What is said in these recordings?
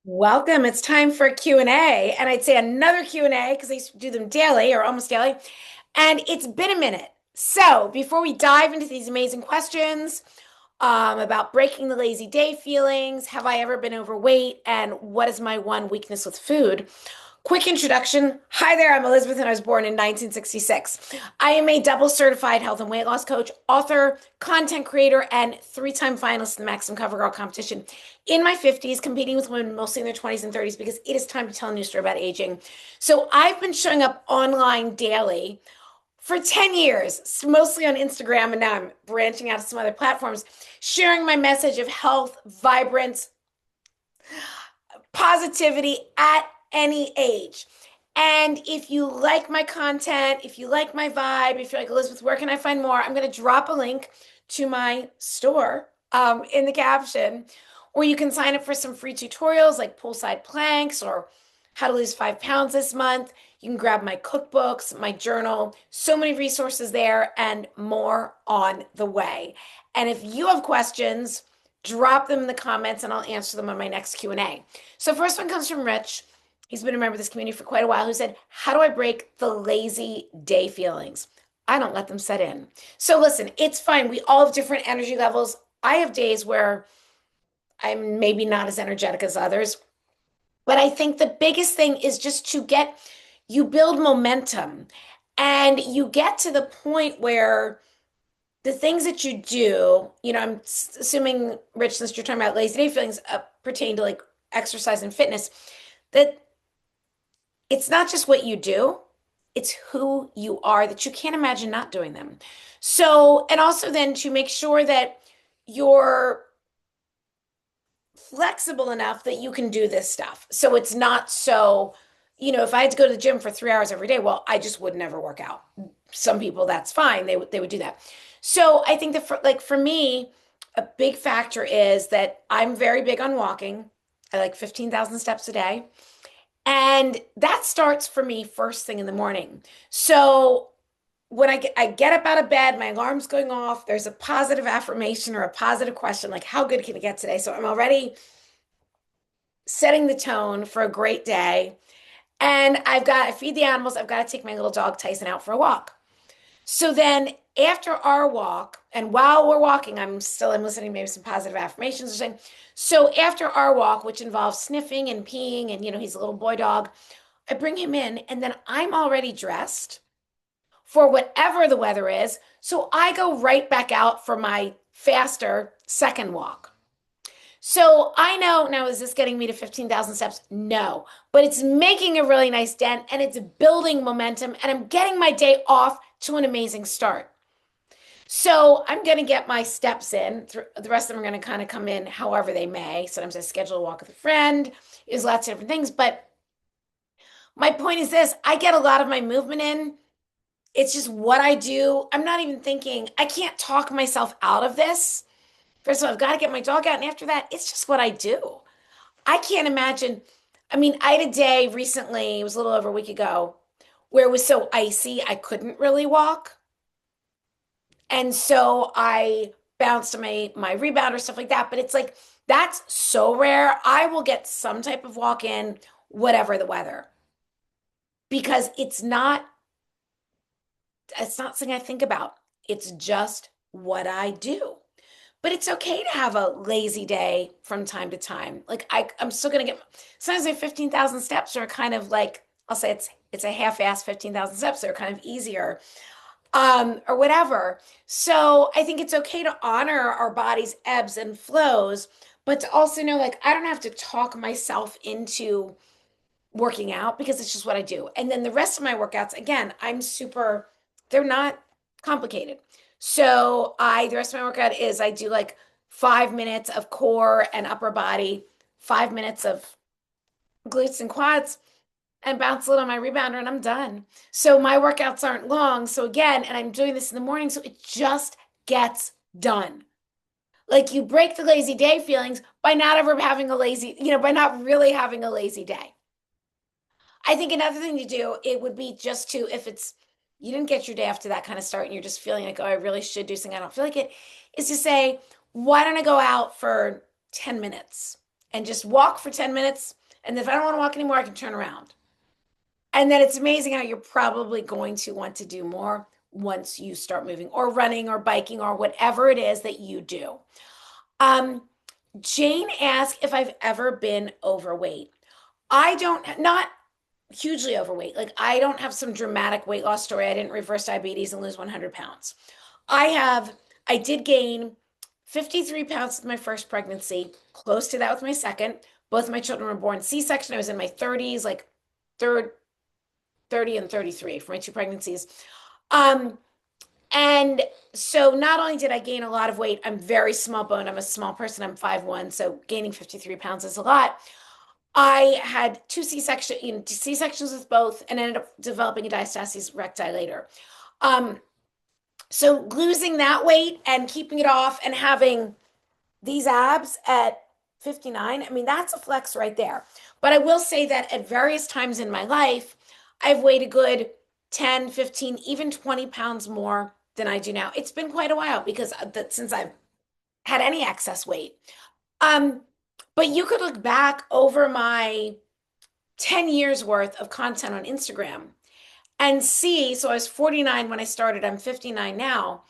Welcome. It's time for a Q&A, and I'd say another Q&A because I used to do them daily or almost daily. And it's been a minute. So before we dive into these amazing questions about breaking the lazy day feelings, have I ever been overweight, and what is my one weakness with food? Quick introduction. Hi there, I'm Elizabeth, and I was born in 1966. I am a double certified health and weight loss coach, author, content creator, and three-time finalist in the Maximum CoverGirl competition. In my 50s, competing with women mostly in their 20s and 30s because it is time to tell a new story about aging. So I've been showing up online daily for 10 years, mostly on Instagram, and now I'm branching out to some other platforms, sharing my message of health, vibrance, positivity at any age. And if you like my content, if you like my vibe, if you're like, Elizabeth, where can I find more? I'm going to drop a link to my store in the caption, or you can sign up for some free tutorials like poolside planks or how to lose 5 pounds this month. You can grab my cookbooks, my journal, so many resources there, and more on the way. And if you have questions, drop them in the comments and I'll answer them on my next Q&A. So first one comes from Rich. He's been a member of this community for quite a while, who said, how do I break the lazy day feelings? I don't let them set in. So listen, it's fine. We all have different energy levels. I have days where I'm maybe not as energetic as others, but I think the biggest thing is just you build momentum and you get to the point where the things that you do, I'm assuming, Rich, since you're talking about lazy day feelings, pertain to like exercise and fitness, that it's not just what you do, it's who you are that you can't imagine not doing them. So, and also then to make sure that you're flexible enough that you can do this stuff. So it's not so, if I had to go to the gym for 3 hours every day, well, I just would never work out. Some people, that's fine. They would do that. So I think that for me, a big factor is that I'm very big on walking. I like 15,000 steps a day. And that starts for me first thing in the morning. So when I get up out of bed, my alarm's going off, there's a positive affirmation or a positive question, like, how good can it get today? So I'm already setting the tone for a great day. And I feed the animals, I've got to take my little dog Tyson out for a walk. So then after our walk, and while we're walking, I'm listening to maybe some positive affirmations or something. So after our walk, which involves sniffing and peeing, and he's a little boy dog, I bring him in, and then I'm already dressed for whatever the weather is. So I go right back out for my faster second walk. So I know now, is this getting me to 15,000 steps? No, but it's making a really nice dent and it's building momentum, and I'm getting my day off to an amazing start. So I'm going to get my steps in. The rest of them are going to kind of come in however they may. Sometimes I schedule a walk with a friend. There's lots of different things. But my point is this: I get a lot of my movement in. It's just what I do. I'm not even thinking, I can't talk myself out of this. First of all, I've got to get my dog out. And after that, it's just what I do. I can't imagine. I mean, I had a day recently, it was a little over a week ago, where it was so icy, I couldn't really walk. And so I bounced my rebound or stuff like that. But it's like, that's so rare. I will get some type of walk in, whatever the weather, because it's not something I think about. It's just what I do. But it's okay to have a lazy day from time to time. Like I'm still gonna get sometimes my 15,000 steps are kind of like, I'll say it's a half-ass 15,000 steps. They're kind of easier, or whatever. So I think it's okay to honor our body's ebbs and flows, but to also know, like, I don't have to talk myself into working out because it's just what I do. And then the rest of my workouts, again, they're not complicated. So the rest of my workout is I do like 5 minutes of core and upper body, 5 minutes of glutes and quads, and bounce a little on my rebounder, and I'm done. So my workouts aren't long. So again, and I'm doing this in the morning, so it just gets done. Like, you break the lazy day feelings by not ever having a lazy, by not really having a lazy day. I think another thing to do, it would be just to, if it's, you didn't get your day after that kind of start and you're just feeling like, oh, I really should do something, I don't feel like it, is to say, why don't I go out for 10 minutes? and just walk for 10 minutes. And if I don't want to walk anymore, I can turn around. And then it's amazing how you're probably going to want to do more once you start moving or running or biking or whatever it is that you do. Um, Jane asked if I've ever been overweight. I don't, not hugely overweight. Like I don't have some dramatic weight loss story. I didn't reverse diabetes and lose 100 pounds. I did gain 53 pounds with my first pregnancy, close to that with my second. Both my children were born C-section. I was in my 30s, like third 30 and 33 for my two pregnancies. Um, and so not only did I gain a lot of weight, I'm very small bone. I'm a small person. I'm 5'1", so gaining 53 pounds is a lot. I had two C-sections with both and ended up developing a diastasis recti later. So losing that weight and keeping it off and having these abs at 59, I mean, that's a flex right there. But I will say that at various times in my life, I've weighed a good 10, 15, even 20 pounds more than I do now. It's been quite a while because since I've had any excess weight. But you could look back over my 10 years worth of content on Instagram and see, so I was 49 when I started, I'm 59 now,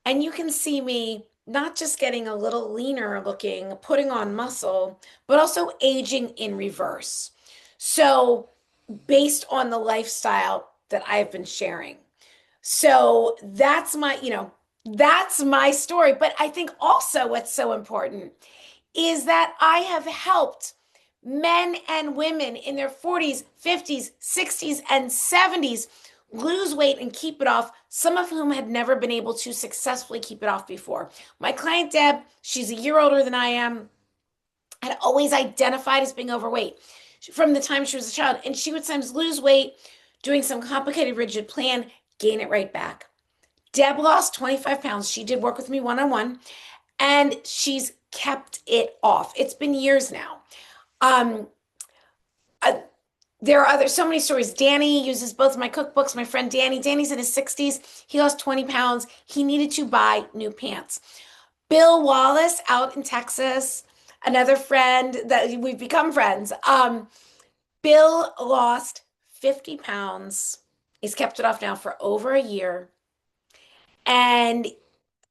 and you can see me not just getting a little leaner looking, putting on muscle, but also aging in reverse. So based on the lifestyle that I've been sharing. So that's that's my story. But I think also what's so important is that I have helped men and women in their 40s, 50s, 60s, and 70s lose weight and keep it off, some of whom had never been able to successfully keep it off before. My client, Deb, she's a year older than I am, had always identified as being overweight from the time she was a child. And she would sometimes lose weight, doing some complicated, rigid plan, gain it right back. Deb lost 25 pounds. She did work with me one-on-one, and she's kept it off. It's been years now. There are so many stories. Danny uses both my cookbooks. My friend Danny's in his 60s. He lost 20 pounds. He needed to buy new pants. Bill Wallace out in Texas, another friend that we've become friends. Bill lost 50 pounds. He's kept it off now for over a year. And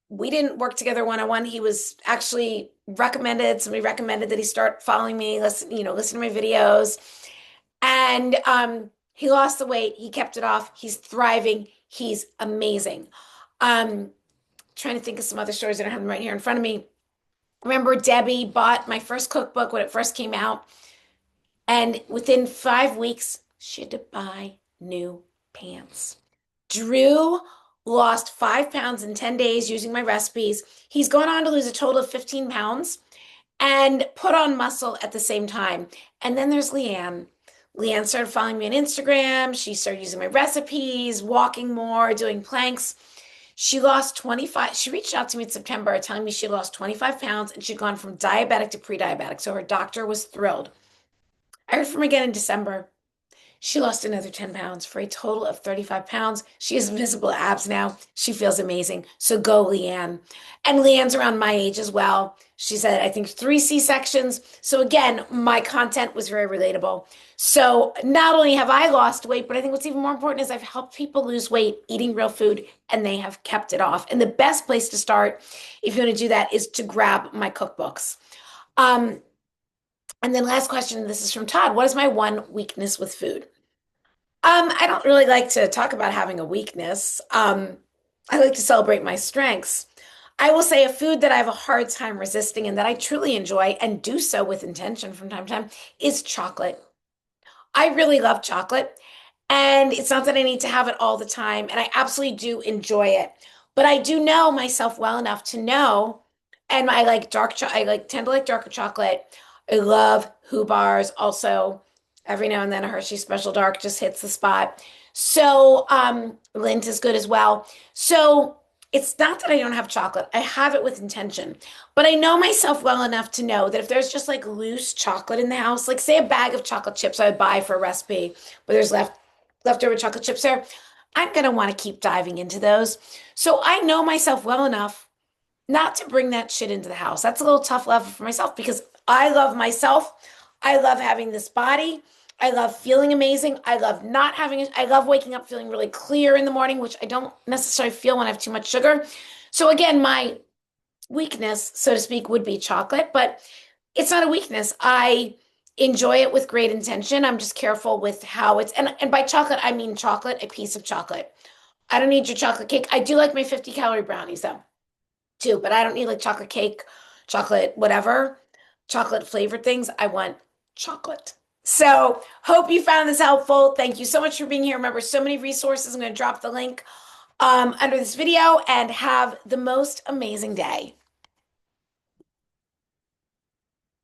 we didn't work together one-on-one. He was actually somebody recommended that he start following me, listen to my videos. And he lost the weight. He kept it off. He's thriving. He's amazing. Trying to think of some other stories. I don't have them right here in front of me. Remember, Debbie bought my first cookbook when it first came out. And within 5 weeks, she had to buy new pants. Drew lost 5 pounds in 10 days using my recipes. He's gone on to lose a total of 15 pounds and put on muscle at the same time. And then there's Leanne. Leanne started following me on Instagram. She started using my recipes, walking more, doing planks. She lost 25. She reached out to me in September telling me she lost 25 pounds and she'd gone from diabetic to pre-diabetic. So her doctor was thrilled. I heard from her again in December. She lost another 10 pounds for a total of 35 pounds. She has visible abs now. She feels amazing. So go, Leanne. And Leanne's around my age as well. She said, I think 3 C-sections. So again, my content was very relatable. So not only have I lost weight, but I think what's even more important is I've helped people lose weight eating real food, and they have kept it off. And the best place to start, if you want to do that, is to grab my cookbooks. And then last question, this is from Todd. What is my one weakness with food? I don't really like to talk about having a weakness. I like to celebrate my strengths. I will say a food that I have a hard time resisting and that I truly enjoy and do so with intention from time to time is chocolate. I really love chocolate, and it's not that I need to have it all the time, and I absolutely do enjoy it. But I do know myself well enough to know, and I like tend to like darker chocolate. I love Who bars. Also, every now and then a Hershey Special Dark just hits the spot. So, Lindt is good as well. So it's not that I don't have chocolate. I have it with intention. But I know myself well enough to know that if there's just like loose chocolate in the house, like say a bag of chocolate chips I would buy for a recipe, but there's leftover chocolate chips there, I'm going to want to keep diving into those. So I know myself well enough not to bring that shit into the house. That's a little tough level for myself because I love myself. I love having this body. I love feeling amazing. I love not having it. I love waking up feeling really clear in the morning, which I don't necessarily feel when I have too much sugar. So again, my weakness, so to speak, would be chocolate, but it's not a weakness. I enjoy it with great intention. I'm just careful with how it's, and by chocolate, I mean chocolate, a piece of chocolate. I don't need your chocolate cake. I do like my 50-calorie brownies though, too, but I don't need like chocolate cake, chocolate, whatever, chocolate flavored things. I want chocolate. So hope you found this helpful. Thank you so much for being here. Remember, so many resources. I'm going to drop the link under this video and have the most amazing day.